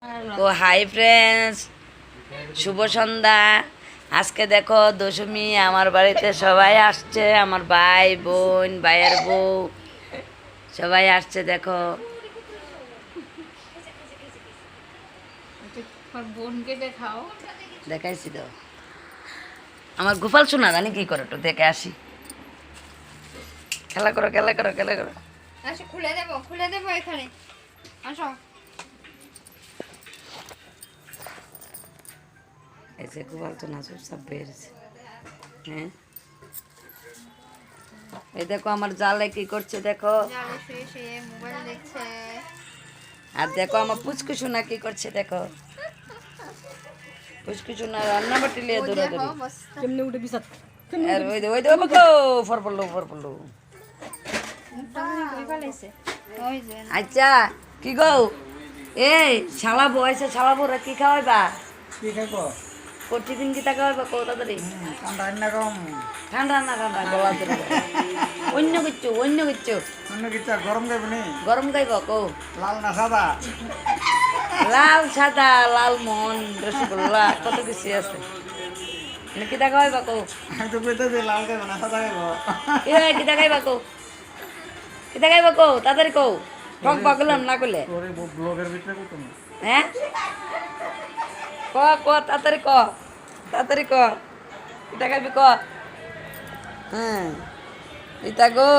তো hi friends, শুভ সন্ধ্যা। আজকে দেখো দশমী, আমার বাড়িতে সবাই আসছে, আমার ভাই বোন, ভাইয়ের বউ সবাই আসছে। দেখো বোনকে দেখাও। দেখাইছি তো, আমার গোপাল শোনা জানি কি করে, একটু দেখে আসি। খেলা করো খেলা করো খেলা করো। আসো, খুলে দেবো এখানে। আসো। এই যে গোপাল শোনা সব বেরিয়েছে। হ্যাঁ, এই দেখো আমার জালে কি করছে দেখো। জালে শুয়ে শুয়ে মোবাইল দেখছে। আর দেখো আমার পুচকু সোনা কি করছে দেখো। পুচকু সোনা রান্না বাটি লিয়ে ওই দৌড়াদৌড়ি। দেখো, বস্তা। কেমনে উঠে বিছাত আর ওই দে বাবা ফর পড়লো। মুখটা মনে হয় কই ফেলাইছে। ওই যে না। আচ্ছা কি গো, এই শালা বয়সে শালা বোরা কি খাওয়াইবা? কি খাইব প্রতিদিন কি তা খাওয়াইবা কো তাড়াতাড়ি? ঠান্ডা না কম ঠান্ডা না ঠান্ডা গলা ধরে অন্য কিচ্ছু অন্য কিছু আর গরম খাইব নি গরম খাইব কো। লাল না সাদা লাল সাদা লাল মোহন রসগোল্লা কত কিছু আছে। কি তা খাওয়াইবা কো? আমি তো কইতেছি লাল খাইব না সাদা খাইব কি হয় কি তা খাইবা কো? কি তা খাইবা কো তাড়াতাড়ি কো, ঠক বাগলাম না করলে। তোরে ব্লগের ভিতরে কইতো না হ্যাঁ ক তাড়াতাড়ি ক এটা খাবি ক। হ্যাঁ এটা গো।